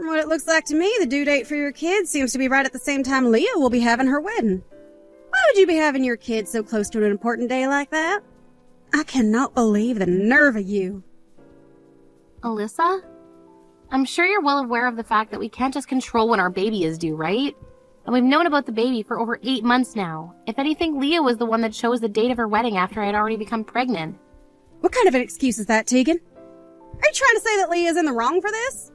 What it looks like to me, the due date for your kid seems to be right at the same time Leah will be having her wedding. Why would you be having your kid so close to an important day like that? I cannot believe the nerve of you. Alyssa? I'm sure you're well aware of the fact that we can't just control when our baby is due, right? And we've known about the baby for over 8 months now. If anything, Leah was the one that chose the date of her wedding after I had already become pregnant. What kind of an excuse is that, Tegan? Are you trying to say that Leah's in the wrong for this?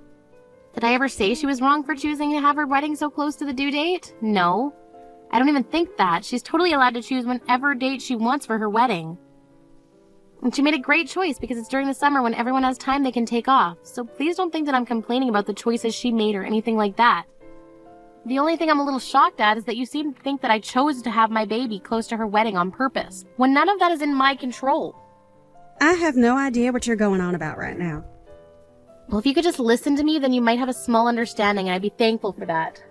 Did I ever say she was wrong for choosing to have her wedding so close to the due date? No. I don't even think that. She's totally allowed to choose whenever date she wants for her wedding. And she made a great choice because it's during the summer when everyone has time they can take off. So please don't think that I'm complaining about the choices she made or anything like that. The only thing I'm a little shocked at is that you seem to think that I chose to have my baby close to her wedding on purpose, when none of that is in my control. I have no idea what you're going on about right now. Well, if you could just listen to me, then you might have a small understanding, and I'd be thankful for that.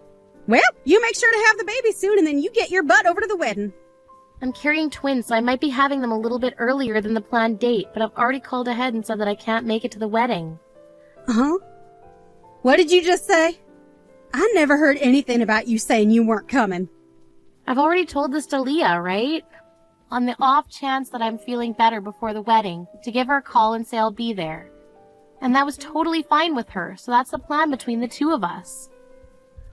Well, you make sure to have the baby soon, and then you get your butt over to the wedding. I'm carrying twins, so I might be having them a little bit earlier than the planned date, but I've already called ahead and said that I can't make it to the wedding. Uh-huh. What did you just say? I never heard anything about you saying you weren't coming. I've already told this to Leah, right? On the off chance that I'm feeling better before the wedding, to give her a call and say I'll be there. And that was totally fine with her, so that's the plan between the two of us.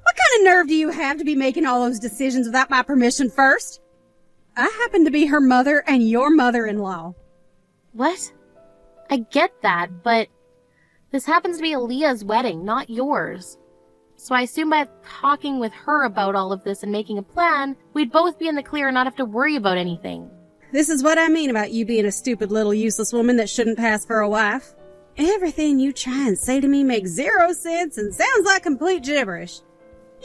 What kind of nerve do you have to be making all those decisions without my permission first? I happen to be her mother and your mother-in-law. What? I get that, but this happens to be Leah's wedding, not yours. So I assume by talking with her about all of this and making a plan, we'd both be in the clear and not have to worry about anything. This is what I mean about you being a stupid little useless woman that shouldn't pass for a wife. Everything you try and say to me makes 0 sense and sounds like complete gibberish.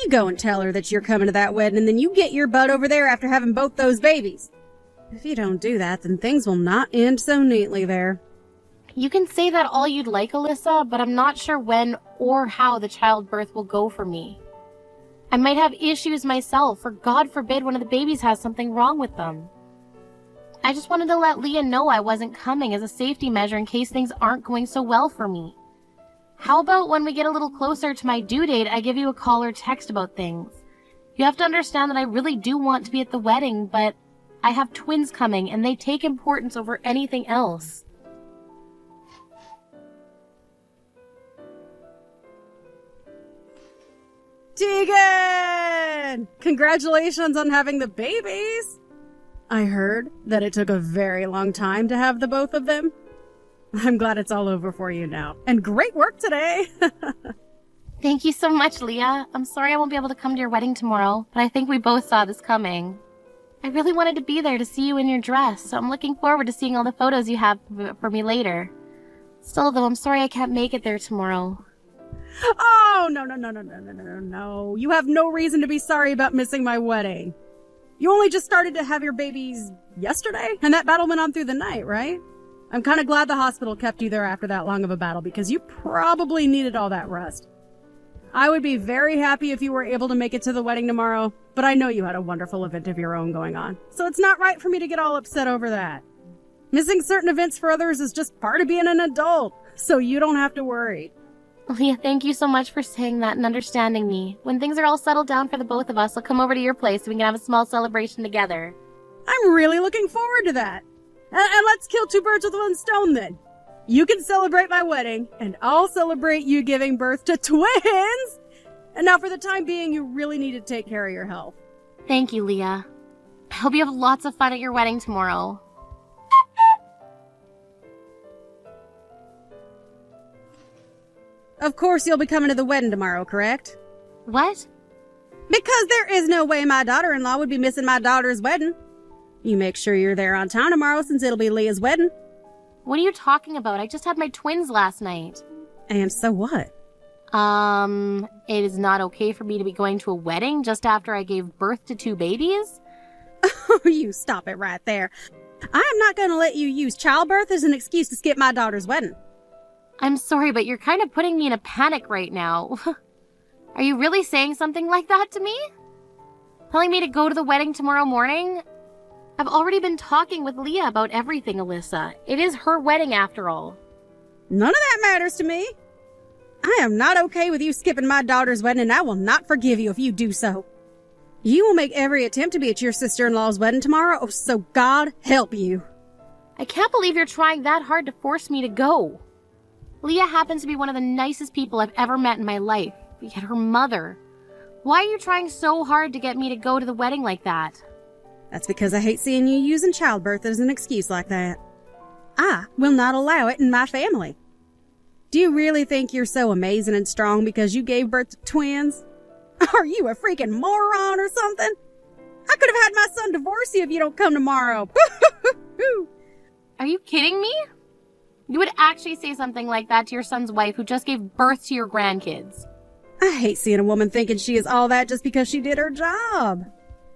You go and tell her that you're coming to that wedding, and then you get your butt over there after having both those babies. If you don't do that, then things will not end so neatly there. You can say that all you'd like, Alyssa, but I'm not sure when or how the childbirth will go for me. I might have issues myself, or God forbid one of the babies has something wrong with them. I just wanted to let Leah know I wasn't coming as a safety measure in case things aren't going so well for me. How about when we get a little closer to my due date, I give you a call or text about things? You have to understand that I really do want to be at the wedding, but I have twins coming and they take importance over anything else. Tegan! Congratulations on having the babies! I heard that it took a very long time to have the both of them. I'm glad it's all over for you now. And great work today! Thank you so much, Leah. I'm sorry I won't be able to come to your wedding tomorrow, but I think we both saw this coming. I really wanted to be there to see you in your dress, so I'm looking forward to seeing all the photos you have for me later. Still, though, I'm sorry I can't make it there tomorrow. Oh, no. You have no reason to be sorry about missing my wedding. You only just started to have your babies yesterday, and that battle went on through the night, right? I'm kind of glad the hospital kept you there after that long of a battle, because you probably needed all that rest. I would be very happy if you were able to make it to the wedding tomorrow, but I know you had a wonderful event of your own going on, so it's not right for me to get all upset over that. Missing certain events for others is just part of being an adult, so you don't have to worry. Leah, thank you so much for saying that and understanding me. When things are all settled down for the both of us, I'll come over to your place so we can have a small celebration together. I'm really looking forward to that. And let's kill 2 birds with 1 stone then. You can celebrate my wedding, and I'll celebrate you giving birth to twins! And now for the time being, you really need to take care of your health. Thank you, Leah. I hope you have lots of fun at your wedding tomorrow. Of course you'll be coming to the wedding tomorrow, correct? What? Because there is no way my daughter-in-law would be missing my daughter's wedding. You make sure you're there on time tomorrow since it'll be Leah's wedding. What are you talking about? I just had my twins last night. And so what? It is not okay for me to be going to a wedding just after I gave birth to 2 babies? Oh, you stop it right there. I am not going to let you use childbirth as an excuse to skip my daughter's wedding. I'm sorry, but you're kind of putting me in a panic right now. Are you really saying something like that to me? Telling me to go to the wedding tomorrow morning? I've already been talking with Leah about everything, Alyssa. It is her wedding after all. None of that matters to me. I am not okay with you skipping my daughter's wedding, and I will not forgive you if you do so. You will make every attempt to be at your sister-in-law's wedding tomorrow, so God help you. I can't believe you're trying that hard to force me to go. Leah happens to be one of the nicest people I've ever met in my life, yet her mother. Why are you trying so hard to get me to go to the wedding like that? That's because I hate seeing you using childbirth as an excuse like that. I will not allow it in my family. Do you really think you're so amazing and strong because you gave birth to twins? Are you a freaking moron or something? I could have had my son divorce you if you don't come tomorrow. Are you kidding me? You would actually say something like that to your son's wife who just gave birth to your grandkids. I hate seeing a woman thinking she is all that just because she did her job.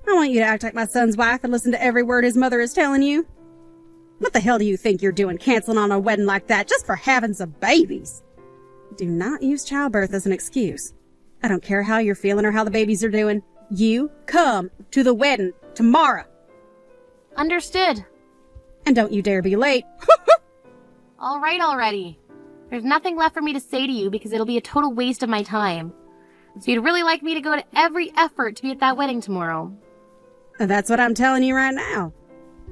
I want you to act like my son's wife and listen to every word his mother is telling you. What the hell do you think you're doing canceling on a wedding like that just for having some babies? Do not use childbirth as an excuse. I don't care how you're feeling or how the babies are doing. You come to the wedding tomorrow. Understood. And don't you dare be late. All right already. There's nothing left for me to say to you because it'll be a total waste of my time. So you'd really like me to go to every effort to be at that wedding tomorrow. That's what I'm telling you right now.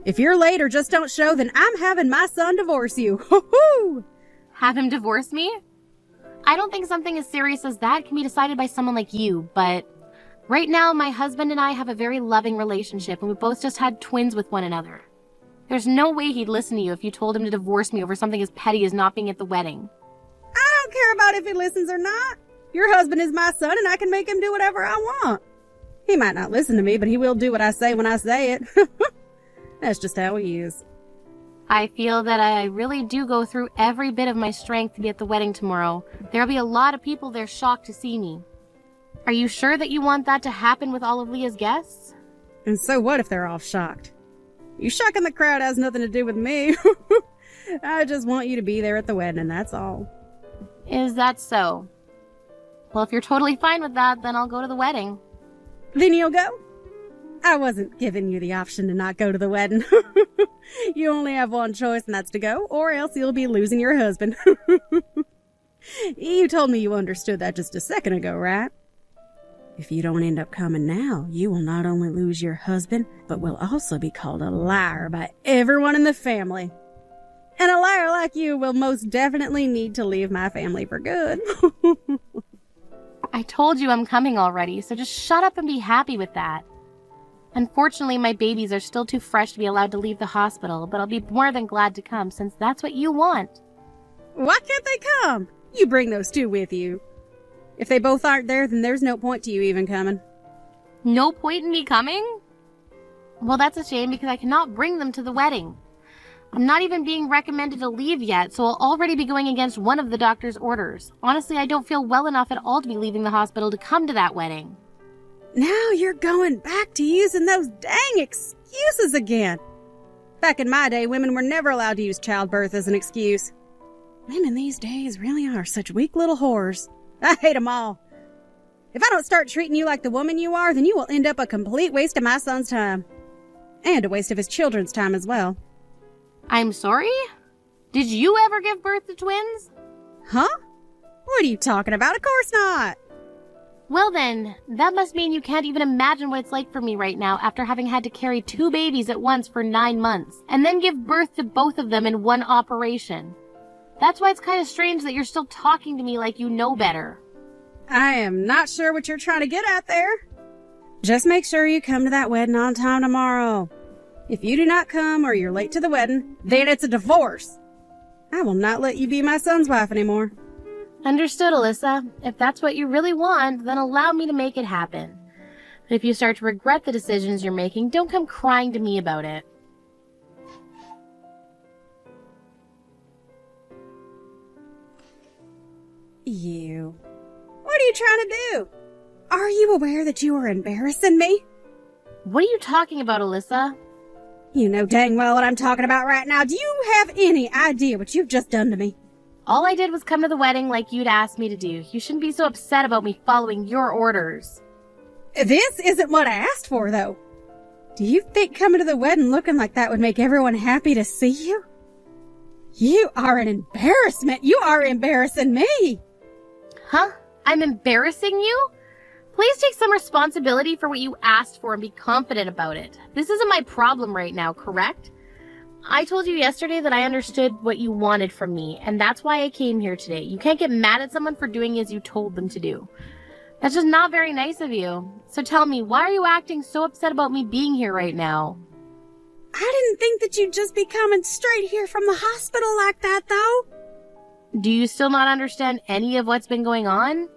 If you're late or just don't show, then I'm having my son divorce you. Hoo-hoo! Have him divorce me? I don't think something as serious as that can be decided by someone like you, but right now my husband and I have a very loving relationship and we both just had twins with one another. There's no way he'd listen to you if you told him to divorce me over something as petty as not being at the wedding. I don't care about if he listens or not. Your husband is my son and I can make him do whatever I want. He might not listen to me, but he will do what I say when I say it. That's just how he is. I feel that I really do go through every bit of my strength to be at the wedding tomorrow. There'll be a lot of people there shocked to see me. Are you sure that you want that to happen with all of Leah's guests? And so what if they're all shocked? You shocking the crowd has nothing to do with me. I just want you to be there at the wedding, and that's all. Is that so? Well, if you're totally fine with that, then I'll go to the wedding. Then you'll go? I wasn't giving you the option to not go to the wedding. You only have one choice, and that's to go, or else you'll be losing your husband. You told me you understood that just a second ago, right? If you don't end up coming now, you will not only lose your husband, but will also be called a liar by everyone in the family. And a liar like you will most definitely need to leave my family for good. I told you I'm coming already, so just shut up and be happy with that. Unfortunately, my babies are still too fresh to be allowed to leave the hospital, but I'll be more than glad to come since that's what you want. Why can't they come? You bring those two with you. If they both aren't there, then there's no point to you even coming. No point in me coming? Well, that's a shame because I cannot bring them to the wedding. I'm not even being recommended to leave yet, so I'll already be going against one of the doctor's orders. Honestly, I don't feel well enough at all to be leaving the hospital to come to that wedding. Now you're going back to using those dang excuses again. Back in my day, women were never allowed to use childbirth as an excuse. Women these days really are such weak little whores. I hate them all. If I don't start treating you like the woman you are, then you will end up a complete waste of my son's time. And a waste of his children's time as well. I'm sorry? Did you ever give birth to twins? Huh? What are you talking about? Of course not. Well then, that must mean you can't even imagine what it's like for me right now after having had to carry 2 babies at once for 9 months, and then give birth to both of them in one operation. That's why it's kind of strange that you're still talking to me like you know better. I am not sure what you're trying to get at there. Just make sure you come to that wedding on time tomorrow. If you do not come or you're late to the wedding, then it's a divorce. I will not let you be my son's wife anymore. Understood, Alyssa. If that's what you really want, then allow me to make it happen. But if you start to regret the decisions you're making, don't come crying to me about it. You. What are you trying to do? Are you aware that you are embarrassing me? What are you talking about, Alyssa? You know dang well what I'm talking about right now. Do you have any idea what you've just done to me? All I did was come to the wedding like you'd asked me to do. You shouldn't be so upset about me following your orders. This isn't what I asked for, though. Do you think coming to the wedding looking like that would make everyone happy to see you? You are an embarrassment. You are embarrassing me. Huh? I'm embarrassing you? Please take some responsibility for what you asked for and be confident about it. This isn't my problem right now, correct? I told you yesterday that I understood what you wanted from me, and that's why I came here today. You can't get mad at someone for doing as you told them to do. That's just not very nice of you. So tell me, why are you acting so upset about me being here right now? I didn't think that you'd just be coming straight here from the hospital like that, though. Do you still not understand any of what's been going on?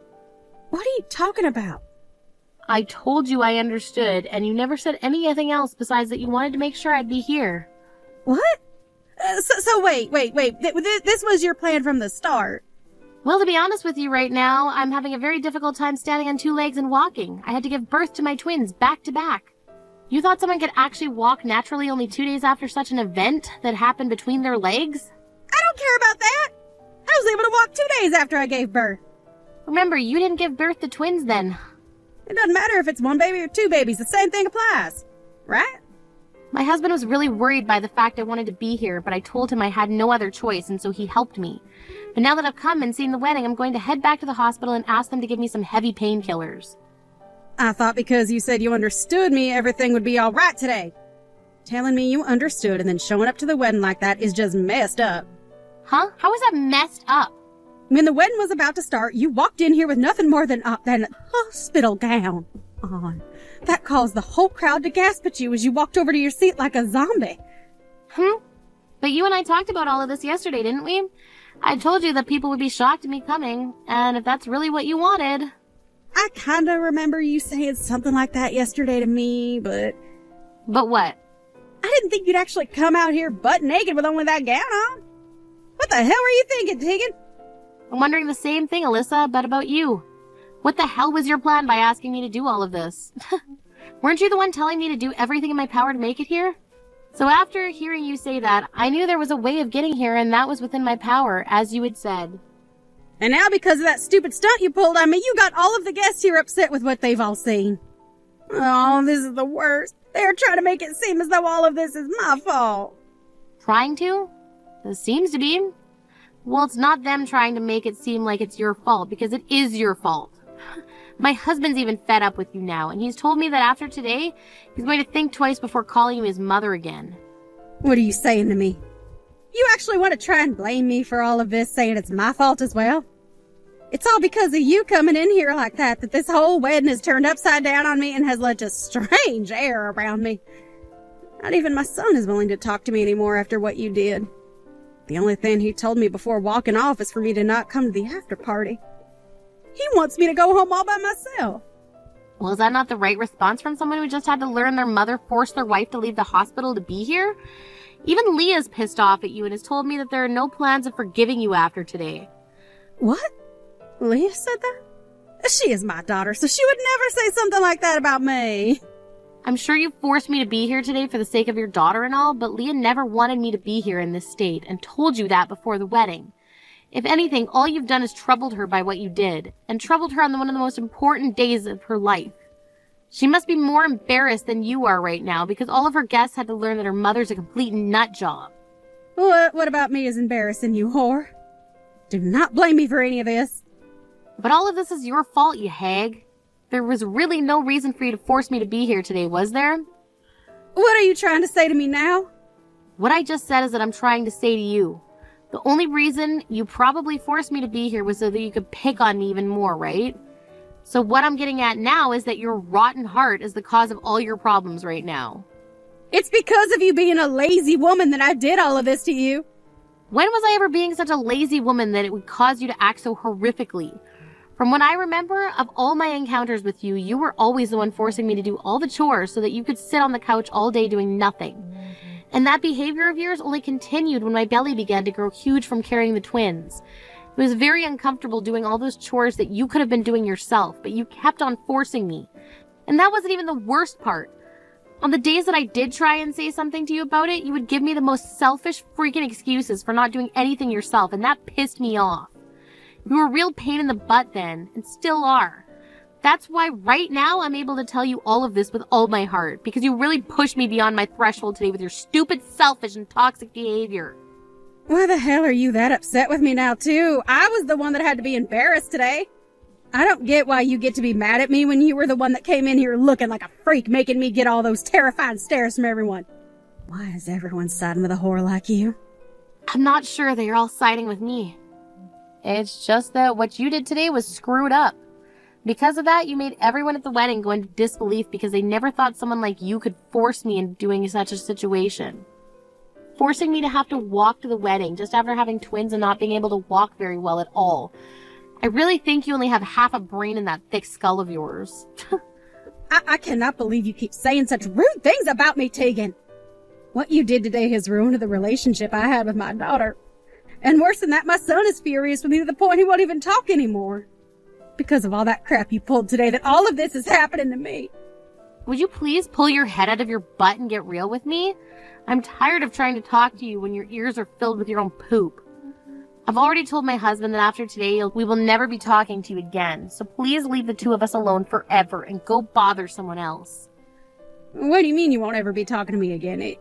What are you talking about? I told you I understood, and you never said anything else besides that you wanted to make sure I'd be here. What? So wait. This was your plan from the start. Well, to be honest with you right now, I'm having a very difficult time standing on two legs and walking. I had to give birth to my twins back to back. You thought someone could actually walk naturally only 2 days after such an event that happened between their legs? I don't care about that. I was able to walk 2 days after I gave birth. Remember, you didn't give birth to twins then. It doesn't matter if it's one baby or two babies. The same thing applies. Right? My husband was really worried by the fact I wanted to be here, but I told him I had no other choice, and so he helped me. But now that I've come and seen the wedding, I'm going to head back to the hospital and ask them to give me some heavy painkillers. I thought because you said you understood me, everything would be all right today. Telling me you understood and then showing up to the wedding like that is just messed up. Huh? How is that messed up? When the wedding was about to start, you walked in here with nothing more than a hospital gown on. That caused the whole crowd to gasp at you as you walked over to your seat like a zombie. But you and I talked about all of this yesterday, didn't we? I told you that people would be shocked at me coming, and if that's really what you wanted... I kinda remember you saying something like that yesterday to me, but... But what? I didn't think you'd actually come out here butt naked with only that gown on. What the hell were you thinking, Tegan? I'm wondering the same thing, Alyssa, but about you. What the hell was your plan by asking me to do all of this? Weren't you the one telling me to do everything in my power to make it here? So after hearing you say that, I knew there was a way of getting here, and that was within my power, as you had said. And now because of that stupid stunt you pulled on me, you got all of the guests here upset with what they've all seen. Oh, this is the worst. They're trying to make it seem as though all of this is my fault. Trying to? It seems to be. Well, it's not them trying to make it seem like it's your fault, because it is your fault. My husband's even fed up with you now, and he's told me that after today, he's going to think twice before calling you his mother again. What are you saying to me? You actually want to try and blame me for all of this, saying it's my fault as well? It's all because of you coming in here like that this whole wedding has turned upside down on me and has led to strange air around me. Not even my son is willing to talk to me anymore after what you did. The only thing he told me before walking off is for me to not come to the after party. He wants me to go home all by myself. Well, is that not the right response from someone who just had to learn their mother forced their wife to leave the hospital to be here? Even Leah's pissed off at you and has told me that there are no plans of forgiving you after today. What? Leah said that? She is my daughter, so she would never say something like that about me. I'm sure you forced me to be here today for the sake of your daughter and all, but Leah never wanted me to be here in this state and told you that before the wedding. If anything, all you've done is troubled her by what you did, and troubled her on one of the most important days of her life. She must be more embarrassed than you are right now, because all of her guests had to learn that her mother's a complete nut job. What about me is embarrassing, you whore? Do not blame me for any of this. But all of this is your fault, you hag. There was really no reason for you to force me to be here today, was there? What are you trying to say to me now? What I just said is that I'm trying to say to you. The only reason you probably forced me to be here was so that you could pick on me even more, right? So what I'm getting at now is that your rotten heart is the cause of all your problems right now. It's because of you being a lazy woman that I did all of this to you. When was I ever being such a lazy woman that it would cause you to act so horrifically? From what I remember, of all my encounters with you, you were always the one forcing me to do all the chores so that you could sit on the couch all day doing nothing. And that behavior of yours only continued when my belly began to grow huge from carrying the twins. It was very uncomfortable doing all those chores that you could have been doing yourself, but you kept on forcing me. And that wasn't even the worst part. On the days that I did try and say something to you about it, you would give me the most selfish freaking excuses for not doing anything yourself, and that pissed me off. You were a real pain in the butt then, and still are. That's why right now I'm able to tell you all of this with all my heart, because you really pushed me beyond my threshold today with your stupid, selfish, and toxic behavior. Why the hell are you that upset with me now, too? I was the one that had to be embarrassed today. I don't get why you get to be mad at me when you were the one that came in here looking like a freak, making me get all those terrifying stares from everyone. Why is everyone siding with a whore like you? I'm not sure that you're all siding with me. It's just that what you did today was screwed up. Because of that, you made everyone at the wedding go into disbelief because they never thought someone like you could force me into doing such a situation. Forcing me to have to walk to the wedding just after having twins and not being able to walk very well at all. I really think you only have half a brain in that thick skull of yours. I cannot believe you keep saying such rude things about me, Tegan. What you did today has ruined the relationship I had with my daughter. And worse than that, my son is furious with me to the point he won't even talk anymore. Because of all that crap you pulled today, that all of this is happening to me. Would you please pull your head out of your butt and get real with me? I'm tired of trying to talk to you when your ears are filled with your own poop. I've already told my husband that after today, we will never be talking to you again. So please leave the two of us alone forever and go bother someone else. What do you mean you won't ever be talking to me again?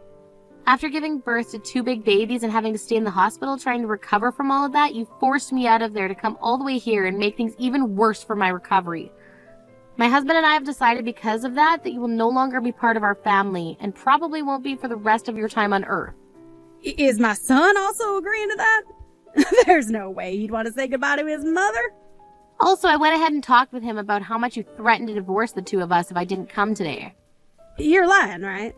After giving birth to 2 big babies and having to stay in the hospital trying to recover from all of that, you forced me out of there to come all the way here and make things even worse for my recovery. My husband and I have decided because of that you will no longer be part of our family and probably won't be for the rest of your time on Earth. Is my son also agreeing to that? There's no way he'd want to say goodbye to his mother. Also, I went ahead and talked with him about how much you threatened to divorce the two of us if I didn't come today. You're lying, right?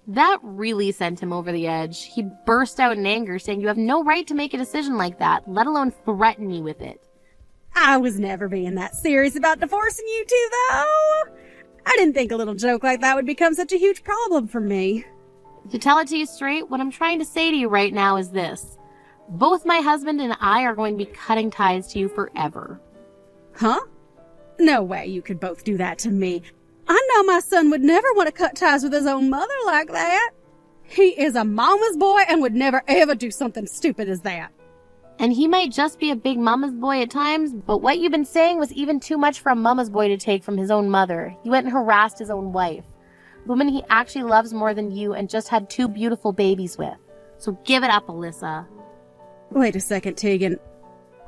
That really sent him over the edge. He burst out in anger, saying you have no right to make a decision like that, let alone threaten me with it. I was never being that serious about divorcing you two, though. I didn't think a little joke like that would become such a huge problem for me. To tell it to you straight, what I'm trying to say to you right now is this. Both my husband and I are going to be cutting ties to you forever. Huh? No way you could both do that to me. I know my son would never want to cut ties with his own mother like that. He is a mama's boy and would never ever do something stupid as that. And he might just be a big mama's boy at times, but what you've been saying was even too much for a mama's boy to take from his own mother. He went and harassed his own wife, the woman he actually loves more than you and just had 2 beautiful babies with. So give it up, Alyssa. Wait a second, Tegan.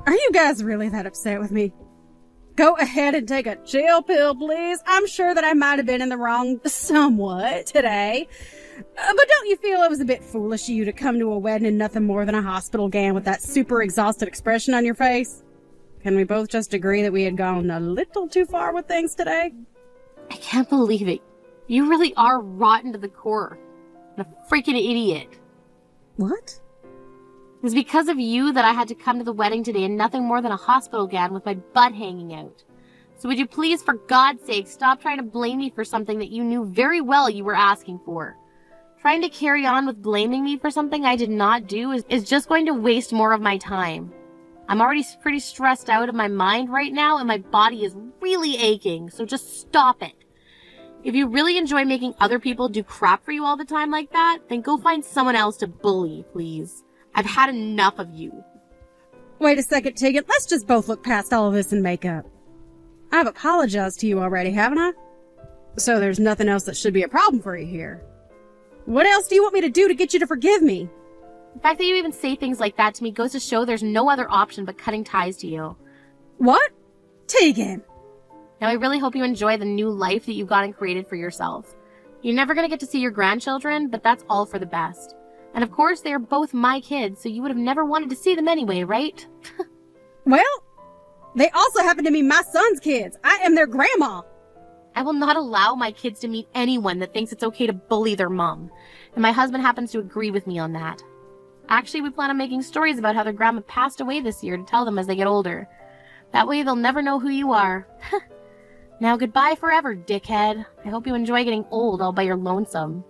Are you guys really that upset with me? Go ahead and take a chill pill, please. I'm sure that I might have been in the wrong somewhat today. But don't you feel it was a bit foolish of you to come to a wedding in nothing more than a hospital gown with that super exhausted expression on your face? Can we both just agree that we had gone a little too far with things today? I can't believe it. You really are rotten to the core. And a freaking idiot. What? It was because of you that I had to come to the wedding today in nothing more than a hospital gown with my butt hanging out. So would you please, for God's sake, stop trying to blame me for something that you knew very well you were asking for. Trying to carry on with blaming me for something I did not do is just going to waste more of my time. I'm already pretty stressed out of my mind right now and my body is really aching, so just stop it. If you really enjoy making other people do crap for you all the time like that, then go find someone else to bully, please. I've had enough of you. Wait a second, Tegan. Let's just both look past all of this and make up. I've apologized to you already, haven't I? So there's nothing else that should be a problem for you here. What else do you want me to do to get you to forgive me? The fact that you even say things like that to me goes to show there's no other option but cutting ties to you. What? Tegan! Now I really hope you enjoy the new life that you've got and created for yourself. You're never going to get to see your grandchildren, but that's all for the best. And of course, they are both my kids, so you would have never wanted to see them anyway, right? Well, they also happen to be my son's kids. I am their grandma. I will not allow my kids to meet anyone that thinks it's okay to bully their mom. And my husband happens to agree with me on that. Actually, we plan on making stories about how their grandma passed away this year to tell them as they get older. That way they'll never know who you are. Now goodbye forever, dickhead. I hope you enjoy getting old all by your lonesome.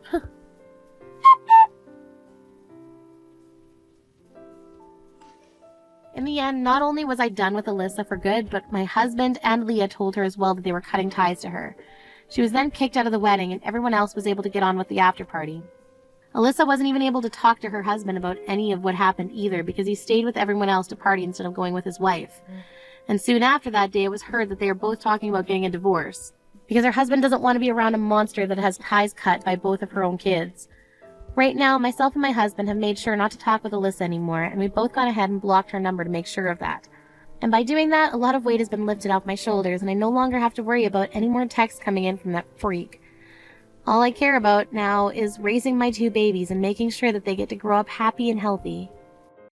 In the end, not only was I done with Alyssa for good, but my husband and Leah told her as well that they were cutting ties to her. She was then kicked out of the wedding, and everyone else was able to get on with the after party. Alyssa wasn't even able to talk to her husband about any of what happened either, because he stayed with everyone else to party instead of going with his wife. And soon after that day, it was heard that they were both talking about getting a divorce, because her husband doesn't want to be around a monster that has ties cut by both of her own kids. Right now, myself and my husband have made sure not to talk with Alyssa anymore, and we both gone ahead and blocked her number to make sure of that. And by doing that, a lot of weight has been lifted off my shoulders, and I no longer have to worry about any more texts coming in from that freak. All I care about now is raising my 2 babies and making sure that they get to grow up happy and healthy.